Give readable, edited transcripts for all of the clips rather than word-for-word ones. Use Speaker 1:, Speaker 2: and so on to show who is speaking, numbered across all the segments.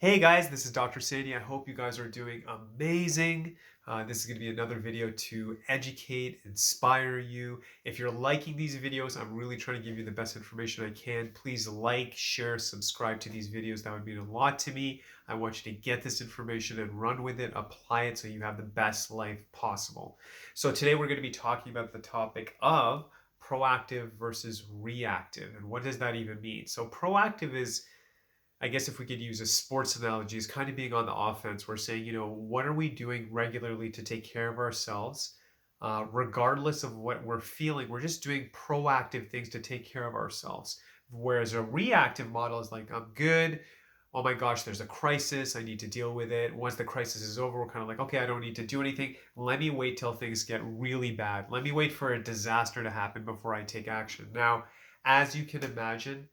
Speaker 1: Hey guys, this is Dr. Sandy. I hope you guys are doing amazing. This is going to be another video to educate, inspire you. If you're liking these videos, I'm really trying to give you the best information I can. Please like, share, subscribe to these videos. That would mean a lot to me. I want you to get this information and run with it, apply it so you have the best life possible. So today we're going to be talking about the topic of proactive versus reactive. And what does that even mean? So proactive is, I guess if we could use a sports analogy, is kind of being on the offense. We're saying, what are we doing regularly to take care of ourselves, regardless of what we're feeling? We're just doing proactive things to take care of ourselves. Whereas a reactive model is like, I'm good. Oh my gosh, there's a crisis. I need to deal with it. Once the crisis is over, we're kind of like, okay, I don't need to do anything. Let me wait till things get really bad. Let me wait for a disaster to happen before I take action. Now, as you can imagine,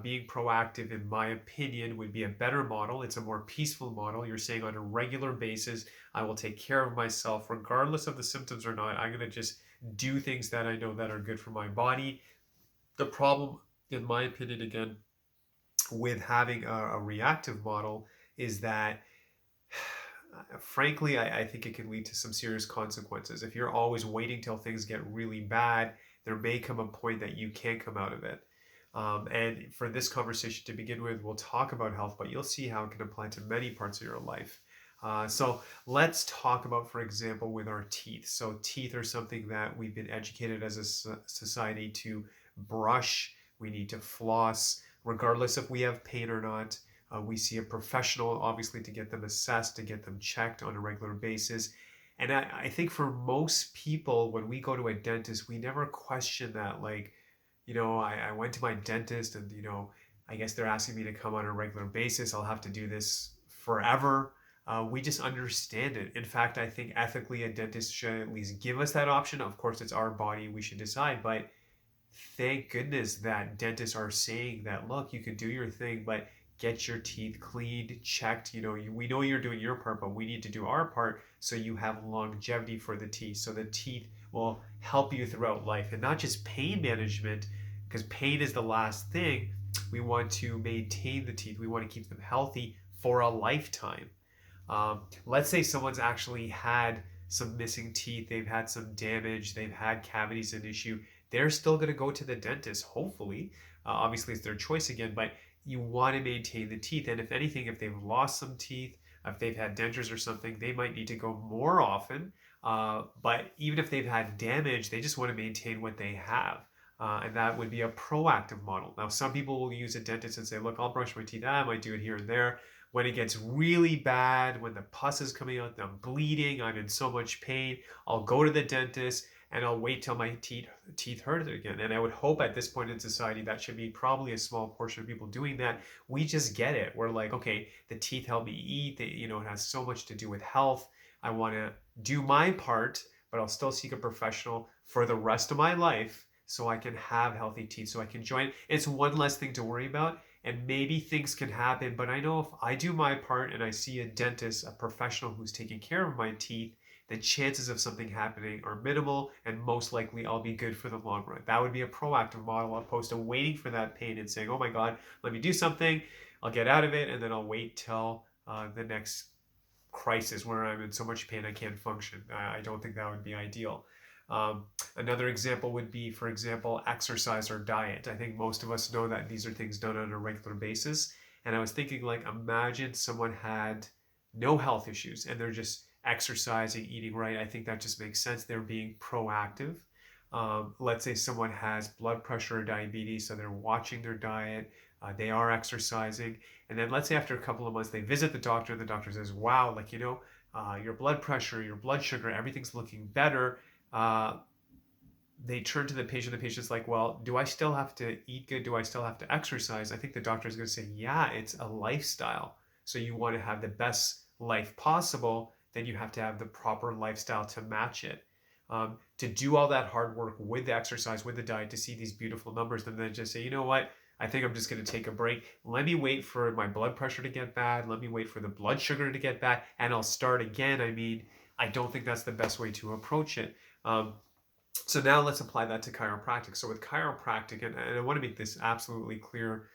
Speaker 1: being proactive, in my opinion, would be a better model. It's a more peaceful model. You're saying on a regular basis, I will take care of myself, regardless of the symptoms or not. I'm going to just do things that I know that are good for my body. The problem, in my opinion, again, with having a reactive model is that, frankly, I think it can lead to some serious consequences. If you're always waiting till things get really bad, there may come a point that you can't come out of it. And for this conversation to begin with, we'll talk about health, but you'll see how it can apply to many parts of your life. So let's talk about, for example, with our teeth. So teeth are something that we've been educated as a society to brush. We need to floss, regardless if we have pain or not. We see a professional, obviously, to get them assessed, to get them checked on a regular basis. And I think for most people, when we go to a dentist, we never question that, like, I went to my dentist and, I guess they're asking me to come on a regular basis. I'll have to do this forever. We just understand it. In fact, I think ethically a dentist should at least give us that option. Of course, it's our body, we should decide. But thank goodness that dentists are saying that, look, you can do your thing, but get your teeth cleaned, checked. We know you're doing your part, but we need to do our part so you have longevity for the teeth. So the teeth will help you throughout life and not just pain management, because pain is the last thing. We want to maintain the teeth, we want to keep them healthy for a lifetime. Let's say someone's actually had some missing teeth, they've had some damage, they've had cavities an issue. They're still going to go to the dentist, hopefully. Obviously, it's their choice again, but you want to maintain the teeth. And if anything, if they've lost some teeth, if they've had dentures or something, they might need to go more often. But even if they've had damage, they just want to maintain what they have. And that would be a proactive model. Now, some people will use a dentist and say, look, I'll brush my teeth. I might do it here and there. When it gets really bad, when the pus is coming out, I'm bleeding, I'm in so much pain, I'll go to the dentist and I'll wait till my teeth hurt again. And I would hope at this point in society that should be probably a small portion of people doing that. We just get it. We're like, okay, the teeth help me eat. It has so much to do with health. I want to do my part, but I'll still seek a professional for the rest of my life so I can have healthy teeth, so I can join. It's one less thing to worry about. And maybe things can happen, but I know if I do my part and I see a dentist, a professional who's taking care of my teeth, the chances of something happening are minimal, and most likely I'll be good for the long run. That would be a proactive model, opposed to waiting for that pain and saying, oh my God, let me do something, I'll get out of it, and then I'll wait till the next crisis where I'm in so much pain I can't function. I don't think that would be ideal. Another example would be, for example, exercise or diet. I think most of us know that these are things done on a regular basis. And I was thinking, like, imagine someone had no health issues and they're just exercising, eating right. I think that just makes sense. They're being proactive. Let's say someone has blood pressure or diabetes, so they're watching their diet, they are exercising. And then let's say after a couple of months, they visit the doctor, and the doctor says, wow, like, your blood pressure, your blood sugar, everything's looking better. uh, they turn to the patient. The patient's like, well, do I still have to eat good? Do I still have to exercise? I think the doctor is going to say, yeah, it's a lifestyle. So you want to have the best life possible, then you have to have the proper lifestyle to match it. To do all that hard work with the exercise, with the diet, to see these beautiful numbers, and then just say, you know what? I think I'm just going to take a break. Let me wait for my blood pressure to get bad. Let me wait for the blood sugar to get bad, and I'll start again. I mean, I don't think that's the best way to approach it. So now let's apply that to chiropractic. So with chiropractic, and I want to make this absolutely clear,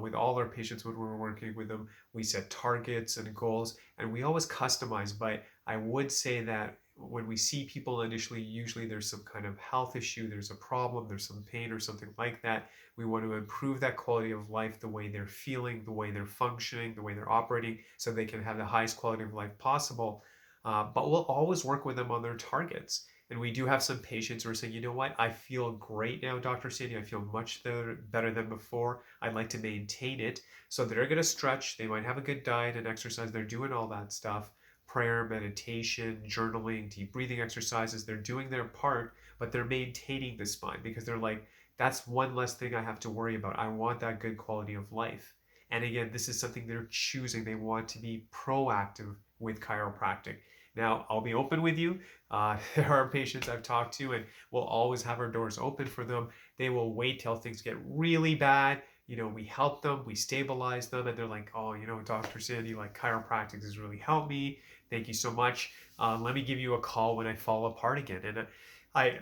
Speaker 1: with all our patients when we're working with them. We set targets and goals, and we always customize. But I would say that when we see people initially, usually there's some kind of health issue, there's a problem, there's some pain or something like that. We want to improve that quality of life, the way they're feeling, the way they're functioning, the way they're operating, so they can have the highest quality of life possible. But we'll always work with them on their targets. And we do have some patients who are saying, you know what, I feel great now, Dr. Sandy. I feel much better than before. I'd like to maintain it. So they're going to stretch. They might have a good diet and exercise. They're doing all that stuff: prayer, meditation, journaling, deep breathing exercises. They're doing their part, but they're maintaining the spine because they're like, that's one less thing I have to worry about. I want that good quality of life. And again, this is something they're choosing. They want to be proactive with chiropractic. Now, I'll be open with you. There are patients I've talked to, and we'll always have our doors open for them. They will wait till things get really bad. We help them, we stabilize them, and they're like, oh, Dr. Sandy, like chiropractic has really helped me. Thank you so much. Let me give you a call when I fall apart again. And I,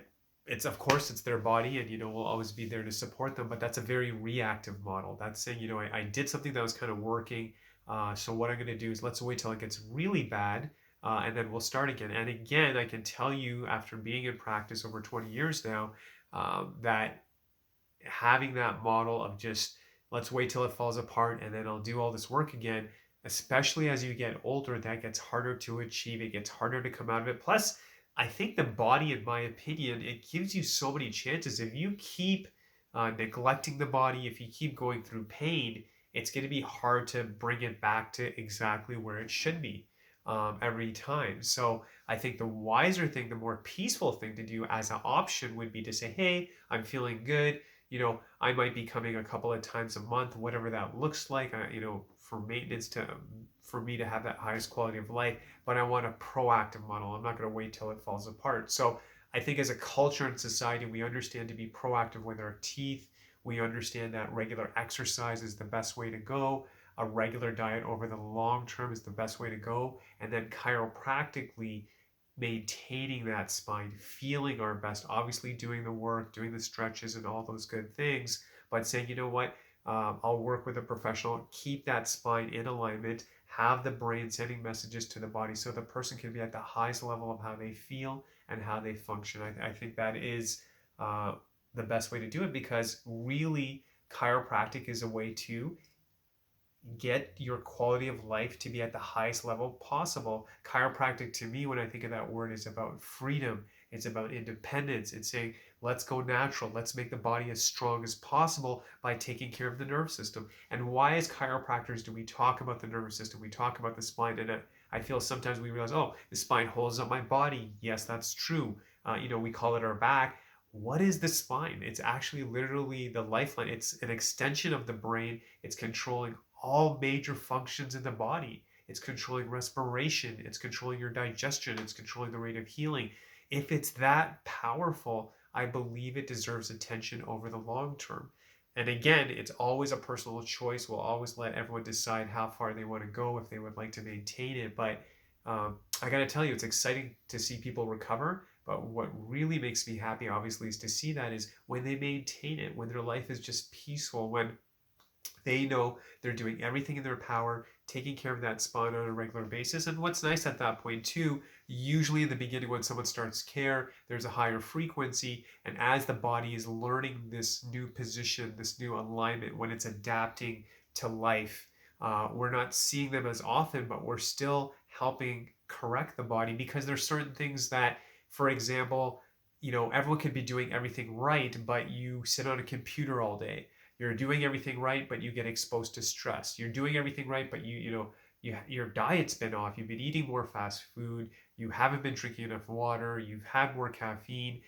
Speaker 1: it's of course it's their body, and we'll always be there to support them. But that's a very reactive model. That's saying, I did something that was kind of working. So what I'm going to do is let's wait till it gets really bad, and then we'll start again. And again, I can tell you after being in practice over 20 years now, that having that model of just let's wait till it falls apart and then I'll do all this work again, especially as you get older, that gets harder to achieve. It gets harder to come out of it. Plus, I think the body, in my opinion, it gives you so many chances. If you keep neglecting the body, if you keep going through pain, it's going to be hard to bring it back to exactly where it should be every time. So I think the wiser thing, the more peaceful thing to do as an option would be to say, hey, I'm feeling good. I might be coming a couple of times a month, whatever that looks like, for maintenance for me to have that highest quality of life. But I want a proactive model. I'm not going to wait till it falls apart. So I think as a culture and society, we understand to be proactive with our teeth. We understand that regular exercise is the best way to go. A regular diet over the long term is the best way to go. And then chiropractically, maintaining that spine, feeling our best, obviously doing the work, doing the stretches and all those good things, but saying, you know what, I'll work with a professional, keep that spine in alignment, have the brain sending messages to the body so the person can be at the highest level of how they feel and how they function. I think that is the best way to do it, because really chiropractic is a way to get your quality of life to be at the highest level possible. Chiropractic, to me, when I think of that word, is about freedom. It's about independence. It's saying, let's go natural. Let's make the body as strong as possible by taking care of the nervous system. And why, as chiropractors, do we talk about the nervous system? We talk about the spine. And I feel sometimes we realize, oh, the spine holds up my body. Yes, that's true. We call it our back. What is the spine? It's actually literally the lifeline. It's an extension of the brain. It's controlling all major functions in the body. It's controlling respiration, it's controlling your digestion, it's controlling the rate of healing. If it's that powerful, I believe it deserves attention over the long term. And again, it's always a personal choice. We'll always let everyone decide how far they want to go, if they would like to maintain it. But I got to tell you, it's exciting to see people recover. But what really makes me happy, obviously, is to see that is when they maintain it, when their life is just peaceful, when they know they're doing everything in their power, taking care of that spine on a regular basis. And what's nice at that point too, usually in the beginning when someone starts care, there's a higher frequency. And as the body is learning this new position, this new alignment, when it's adapting to life, we're not seeing them as often, but we're still helping correct the body, because there's certain things that, for example, everyone could be doing everything right, but you sit on a computer all day. You're doing everything right, but you get exposed to stress. You're doing everything right, but your diet's been off. You've been eating more fast food. You haven't been drinking enough water. You've had more caffeine.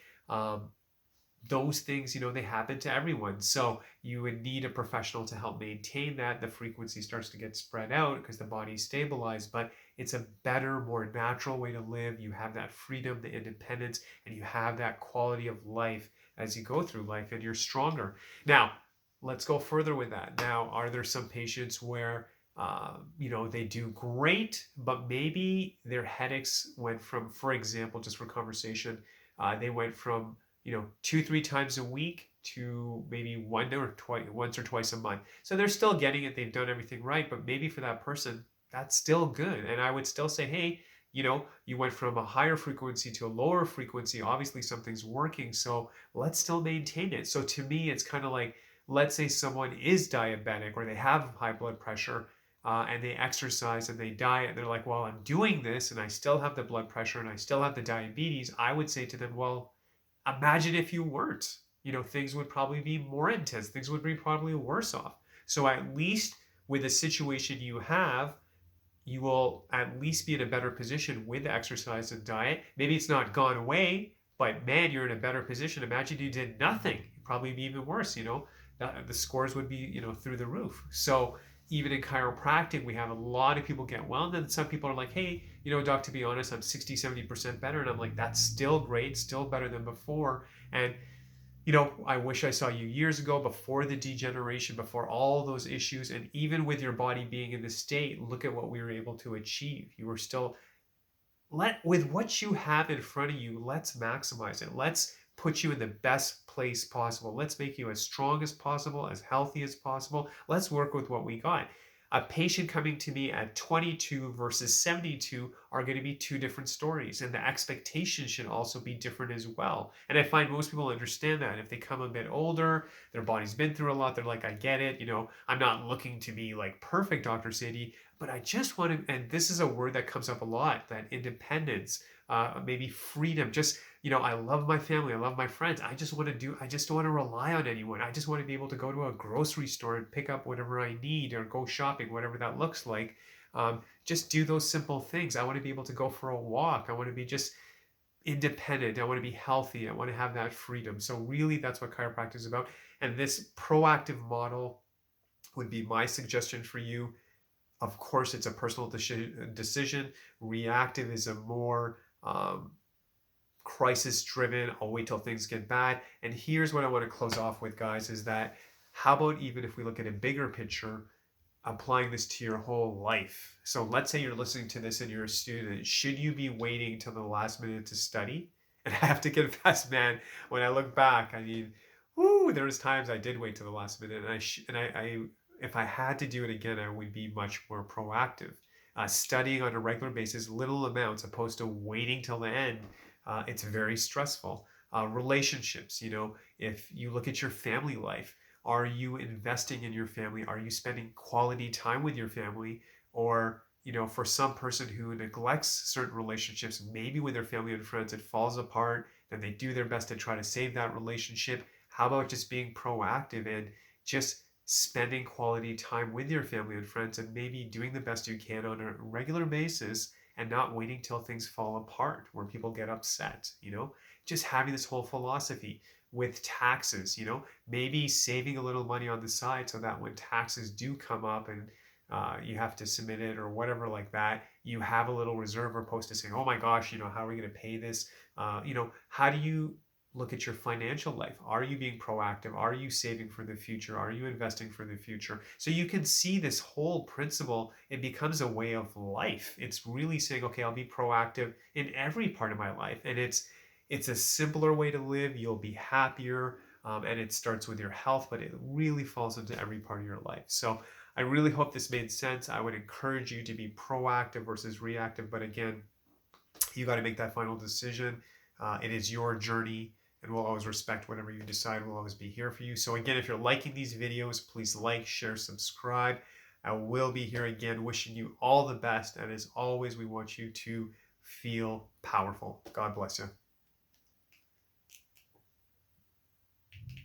Speaker 1: Those things, they happen to everyone. So you would need a professional to help maintain that. The frequency starts to get spread out because the body's stabilized, but it's a better, more natural way to live. You have that freedom, the independence, and you have that quality of life as you go through life, and you're stronger. Now, let's go further with that. Now, are there some patients where they do great, but maybe their headaches went from, for example, just for conversation, they went from 2-3 times a week to maybe once or twice a month. So they're still getting it. They've done everything right, but maybe for that person, that's still good. And I would still say, hey, you went from a higher frequency to a lower frequency. Obviously, something's working. So let's still maintain it. So to me, it's kind of like, let's say someone is diabetic or they have high blood pressure, and they exercise and they diet, and they're like, well, I'm doing this and I still have the blood pressure and I still have the diabetes. I would say to them, well, imagine if you weren't. Things would probably be more intense. Things would be probably worse off. So at least with the situation you have, you will at least be in a better position with exercise and diet. Maybe it's not gone away, but man, you're in a better position. Imagine you did nothing. It'd probably be even worse. The scores would be, through the roof. So even in chiropractic, we have a lot of people get well. And then some people are like, hey, doc, to be honest, I'm 60, 70% better. And I'm like, that's still great, still better than before. And I wish I saw you years ago, before the degeneration, before all those issues. And even with your body being in this state, look at what we were able to achieve. You were still, with what you have in front of you, let's maximize it. Let's put you in the best place possible. Let's make you as strong as possible, as healthy as possible. Let's work with what we got. A patient coming to me at 22 versus 72 are going to be two different stories, and the expectation should also be different as well. And I find most people understand that. If they come a bit older, their body's been through a lot, they're like, I get it. I'm not looking to be like perfect, Dr. Sadie, but I just want to, and this is a word that comes up a lot, that independence, maybe freedom, just I love my family. I love my friends. I just don't want to rely on anyone. I just want to be able to go to a grocery store and pick up whatever I need, or go shopping, whatever that looks like. Just do those simple things. I want to be able to go for a walk. I want to be just independent. I want to be healthy. I want to have that freedom. So really, that's what chiropractic is about. And this proactive model would be my suggestion for you. Of course, it's a personal decision. Reactive is a more crisis driven. I'll wait till things get bad. And here's what I want to close off with, guys, is that how about, even if we look at a bigger picture, applying this to your whole life? So let's say you're listening to this and you're a student. Should you be waiting till the last minute to study? And I have to confess, man, when I look back, I mean, there was times I did wait till the last minute, and I if I had to do it again, I would be much more proactive. Studying on a regular basis, little amounts, opposed to waiting till the end. It's very stressful. Relationships, if you look at your family life, are you investing in your family? Are you spending quality time with your family? Or, for some person who neglects certain relationships, maybe with their family and friends, it falls apart, and they do their best to try to save that relationship. How about just being proactive and just spending quality time with your family and friends, and maybe doing the best you can on a regular basis, and not waiting till things fall apart where people get upset? Just having this whole philosophy with taxes, maybe saving a little money on the side so that when taxes do come up and you have to submit it or whatever like that, you have a little reserve, opposed to saying, oh my gosh, how are we going to pay this? How do you look at your financial life? Are you being proactive? Are you saving for the future? Are you investing for the future? So you can see this whole principle. It becomes a way of life. It's really saying, okay, I'll be proactive in every part of my life. And it's a simpler way to live. You'll be happier. And it starts with your health, but it really falls into every part of your life. So I really hope this made sense. I would encourage you to be proactive versus reactive. But again, you got to make that final decision. It is your journey, and we'll always respect whatever you decide. We'll always be here for you. So again, if you're liking these videos, please like, share, subscribe. I will be here again, wishing you all the best. And as always, we want you to feel powerful. God bless you.